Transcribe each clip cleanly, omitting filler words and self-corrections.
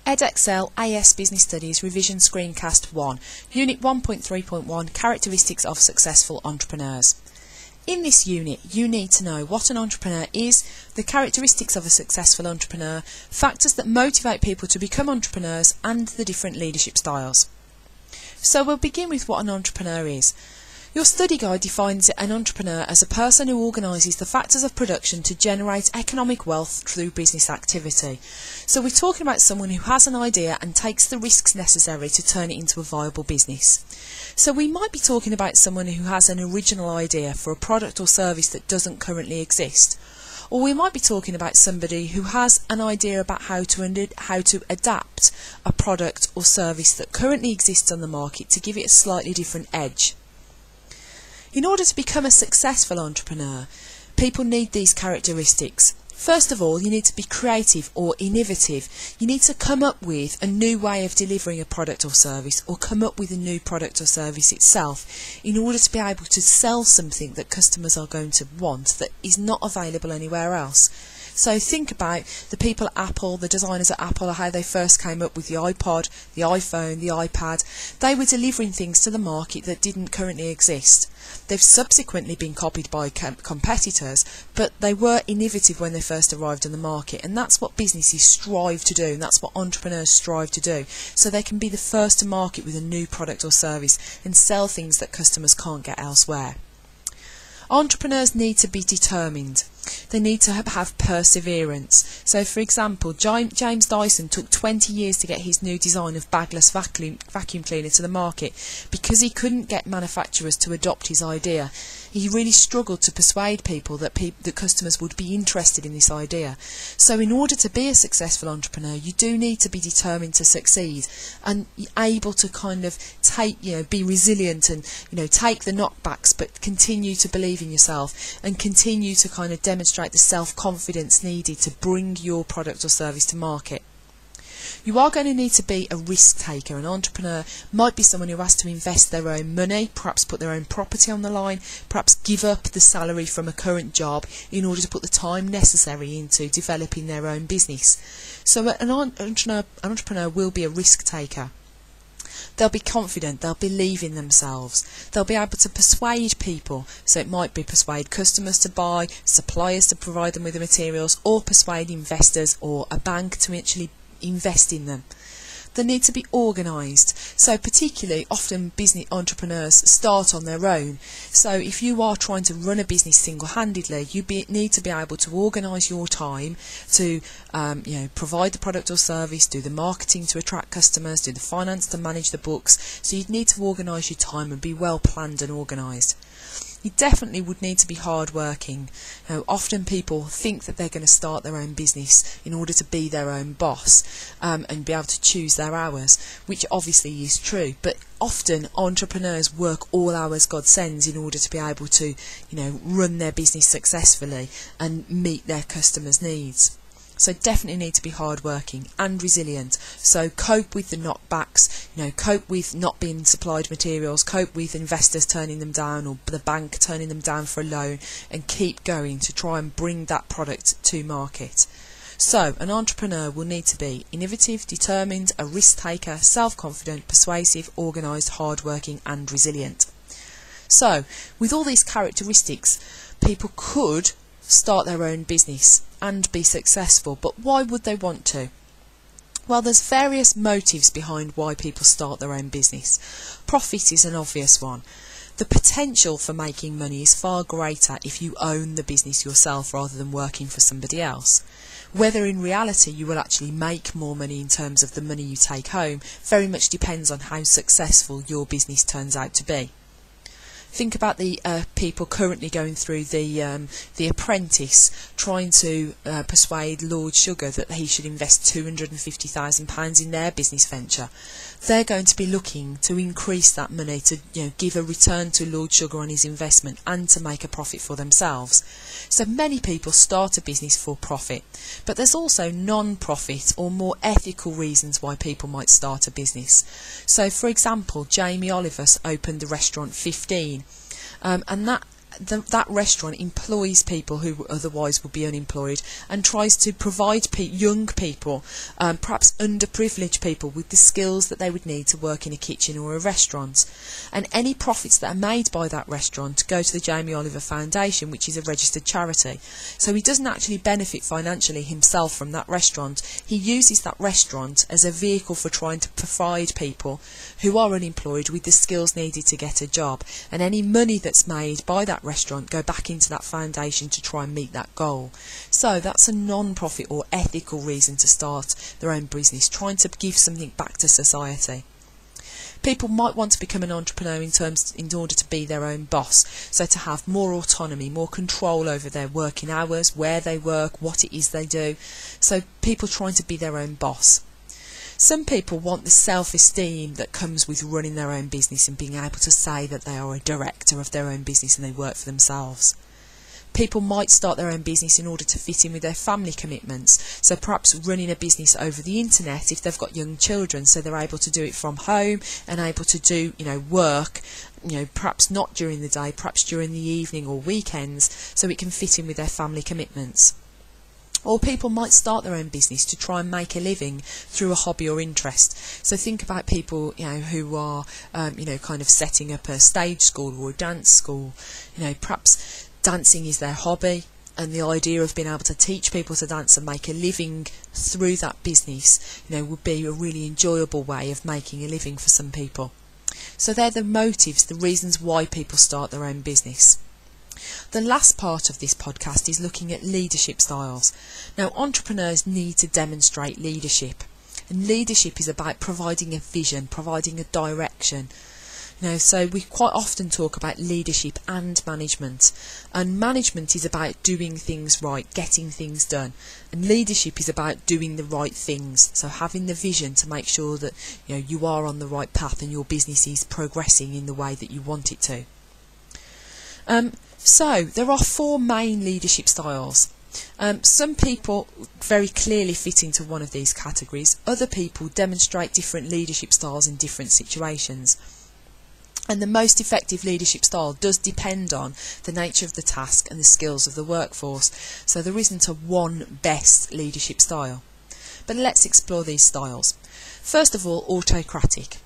Edexcel AS Business Studies Revision Screencast 1, Unit 1.3.1 Characteristics of Successful Entrepreneurs. In this unit, you need to know what an entrepreneur is, the characteristics of a successful entrepreneur, factors that motivate people to become entrepreneurs, and the different leadership styles. So we'll begin with what an entrepreneur is. Your study guide defines an entrepreneur as a person who organises the factors of production to generate economic wealth through business activity. So we're talking about someone who has an idea and takes the risks necessary to turn it into a viable business. So we might be talking about someone who has an original idea for a product or service that doesn't currently exist. Or we might be talking about somebody who has an idea about how to adapt a product or service that currently exists on the market to give it a slightly different edge. In order to become a successful entrepreneur, people need these characteristics. First of all, you need to be creative or innovative. You need to come up with a new way of delivering a product or service, or come up with a new product or service itself in order to be able to sell something that customers are going to want that is not available anywhere else. So think about the people at Apple, the designers at Apple, how they first came up with the iPod, the iPhone, the iPad. They were delivering things to the market that didn't currently exist. They've subsequently been copied by competitors, but they were innovative when they first arrived on the market, and that's what businesses strive to do, and that's what entrepreneurs strive to do, so they can be the first to market with a new product or service and sell things that customers can't get elsewhere. Entrepreneurs need to be determined. They need to have perseverance. So, for example, James Dyson took 20 years to get his new design of bagless vacuum cleaner to the market because he couldn't get manufacturers to adopt his idea. He really struggled to persuade people that customers would be interested in this idea. So in order to be a successful entrepreneur, you do need to be determined to succeed and able to kind of be resilient and, take the knockbacks, but continue to believe in yourself and continue to kind of demonstrate the self-confidence needed to bring your product or service to market. You are going to need to be a risk taker. An entrepreneur might be someone who has to invest their own money, perhaps put their own property on the line, perhaps give up the salary from a current job in order to put the time necessary into developing their own business. So an entrepreneur will be a risk taker. They'll be confident, they'll believe in themselves, they'll be able to persuade people, so it might be persuade customers to buy, suppliers to provide them with the materials, or persuade investors or a bank to actually invest in them. They need to be organised. So particularly often business entrepreneurs start on their own. So if you are trying to run a business single-handedly, you need to be able to organise your time to provide the product or service, do the marketing to attract customers, do the finance to manage the books. So you'd need to organise your time and be well planned and organised. You definitely would need to be hard-working. Often people think that they're going to start their own business in order to be their own boss and be able to choose their hours, which obviously is true. But often entrepreneurs work all hours God sends in order to be able to, run their business successfully and meet their customers' needs. So definitely need to be hard-working and resilient. So cope with the knockbacks, cope with not being supplied materials, cope with investors turning them down or the bank turning them down for a loan, and keep going to try and bring that product to market. So an entrepreneur will need to be innovative, determined, a risk taker, self-confident, persuasive, organised, hard-working and resilient. So with all these characteristics, people could start their own business and be successful, but why would they want to? Well, there's various motives behind why people start their own business. Profit is an obvious one. The potential for making money is far greater if you own the business yourself rather than working for somebody else. Whether in reality you will actually make more money in terms of the money you take home very much depends on how successful your business turns out to be. Think about the people currently going through the Apprentice, trying to persuade Lord Sugar that he should invest £250,000 in their business venture. They're going to be looking to increase that money to give a return to Lord Sugar on his investment and to make a profit for themselves. So many people start a business for profit, but there's also non-profit or more ethical reasons why people might start a business. So for example, Jamie Oliver opened the restaurant 15, and that that restaurant employs people who otherwise would be unemployed, and tries to provide young people, perhaps underprivileged people, with the skills that they would need to work in a kitchen or a restaurant. And any profits that are made by that restaurant go to the Jamie Oliver Foundation, which is a registered charity. So he doesn't actually benefit financially himself from that restaurant. He uses that restaurant as a vehicle for trying to provide people who are unemployed with the skills needed to get a job, and any money that's made by that restaurant go back into that foundation to try and meet that goal. So that's a non-profit or ethical reason to start their own business, trying to give something back to society. People might want to become an entrepreneur in order to be their own boss, so to have more autonomy, more control over their working hours, where they work, what it is they do. So people trying to be their own boss. Some people want the self-esteem that comes with running their own business and being able to say that they are a director of their own business and they work for themselves. People might start their own business in order to fit in with their family commitments, so perhaps running a business over the internet if they've got young children, so they're able to do it from home and able to do, work, perhaps not during the day, perhaps during the evening or weekends, so it can fit in with their family commitments. Or people might start their own business to try and make a living through a hobby or interest. So think about people, who are, kind of setting up a stage school or a dance school. Perhaps dancing is their hobby, and the idea of being able to teach people to dance and make a living through that business, would be a really enjoyable way of making a living for some people. So they're the motives, the reasons why people start their own business. The last part of this podcast is looking at leadership styles. Now, entrepreneurs need to demonstrate leadership, and leadership is about providing a vision, providing a direction. So we quite often talk about leadership and management is about doing things right, getting things done, and leadership is about doing the right things, so having the vision to make sure that you are on the right path and your business is progressing in the way that you want it to. So there are 4 main leadership styles. Some people very clearly fit into one of these categories. Other people demonstrate different leadership styles in different situations. And the most effective leadership style does depend on the nature of the task and the skills of the workforce. So there isn't a one best leadership style. But let's explore these styles. First of all, autocratic.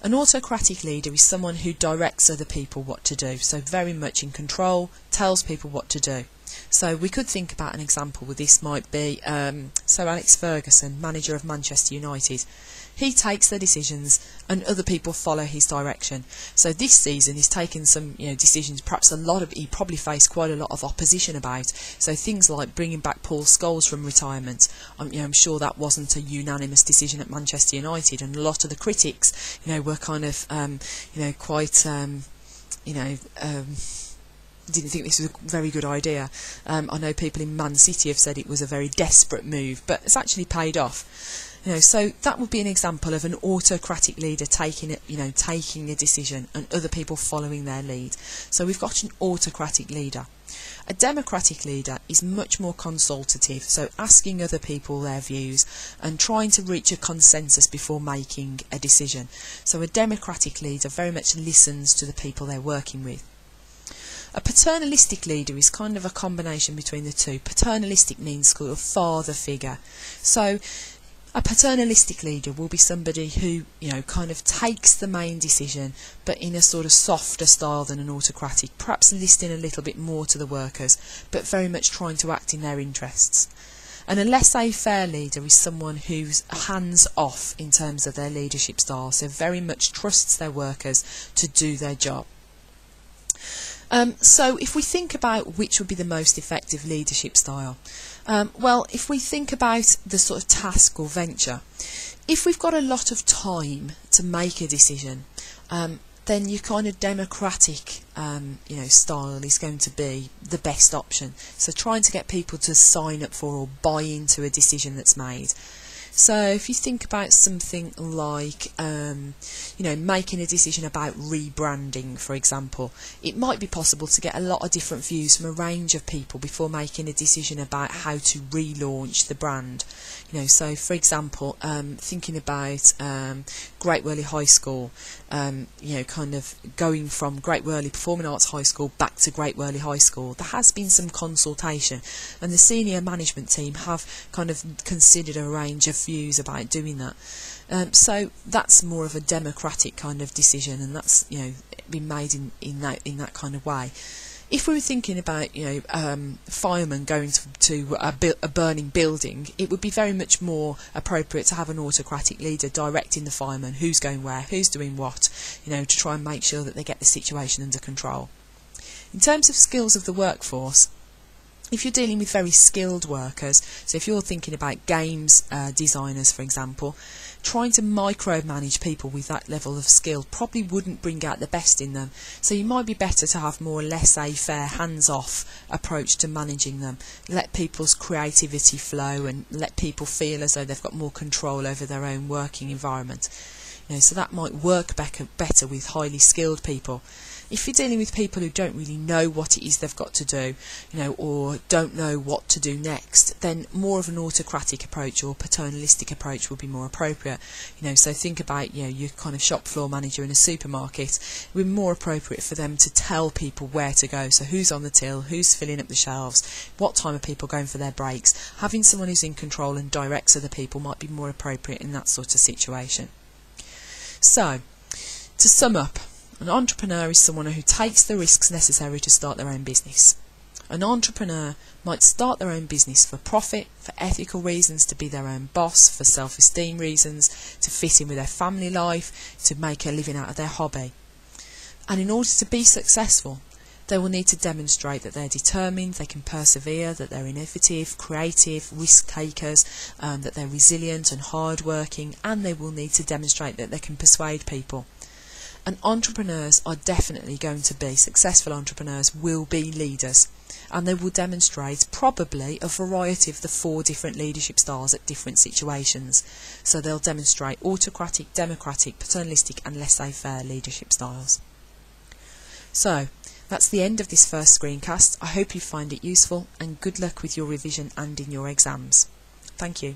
An autocratic leader is someone who directs other people what to do, so very much in control, tells people what to do. So we could think about an example where this might be Sir Alex Ferguson, manager of Manchester United. He takes the decisions and other people follow his direction. So this season he's taken some decisions, perhaps he probably faced quite a lot of opposition about. So things like bringing back Paul Scholes from retirement. I'm sure that wasn't a unanimous decision at Manchester United, and a lot of the critics were kind of quite didn't think this was a very good idea. I know people in Man City have said it was a very desperate move, but it's actually paid off. So that would be an example of an autocratic leader taking a decision and other people following their lead. So we've got an autocratic leader. A democratic leader is much more consultative, so asking other people their views and trying to reach a consensus before making a decision. So a democratic leader very much listens to the people they're working with. A paternalistic leader is kind of a combination between the two. Paternalistic means sort of father figure. So a paternalistic leader will be somebody who, kind of takes the main decision, but in a sort of softer style than an autocratic, perhaps listening a little bit more to the workers, but very much trying to act in their interests. And a laissez-faire leader is someone who's hands-off in terms of their leadership style, so very much trusts their workers to do their job. So if we think about which would be the most effective leadership style, well, if we think about the sort of task or venture, if we've got a lot of time to make a decision, then your kind of democratic style is going to be the best option. So trying to get people to sign up for or buy into a decision that's made. So if you think about something like, making a decision about rebranding, for example, it might be possible to get a lot of different views from a range of people before making a decision about how to relaunch the brand. So for example, thinking about Great Worley High School, kind of going from Great Worley Performing Arts High School back to Great Worley High School. There has been some consultation, and the senior management team have kind of considered a range of views about doing that. So that's more of a democratic kind of decision, and that's been made in that kind of way. If we were thinking about firemen going to a burning building, it would be very much more appropriate to have an autocratic leader directing the firemen, who's going where, who's doing what, to try and make sure that they get the situation under control. In terms of skills of the workforce, if you're dealing with very skilled workers, so if you're thinking about games designers, for example, trying to micromanage people with that level of skill probably wouldn't bring out the best in them. So you might be better to have more laissez-faire, hands-off approach to managing them. Let people's creativity flow and let people feel as though they've got more control over their own working environment. So that might work better with highly skilled people. If you're dealing with people who don't really know what it is they've got to do, or don't know what to do next, then more of an autocratic approach or paternalistic approach would be more appropriate. So think about your kind of shop floor manager in a supermarket. It would be more appropriate for them to tell people where to go. So who's on the till, who's filling up the shelves, what time are people going for their breaks. Having someone who's in control and directs other people might be more appropriate in that sort of situation. So, to sum up, an entrepreneur is someone who takes the risks necessary to start their own business. An entrepreneur might start their own business for profit, for ethical reasons, to be their own boss, for self-esteem reasons, to fit in with their family life, to make a living out of their hobby. And in order to be successful, they will need to demonstrate that they're determined, they can persevere, that they're innovative, creative, risk takers, that they're resilient and hard-working, and they will need to demonstrate that they can persuade people. And entrepreneurs are definitely going to be, successful entrepreneurs will be leaders, and they will demonstrate probably a variety of the 4 different leadership styles at different situations. So they'll demonstrate autocratic, democratic, paternalistic and laissez-faire leadership styles. So that's the end of this first screencast. I hope you find it useful, and good luck with your revision and in your exams. Thank you.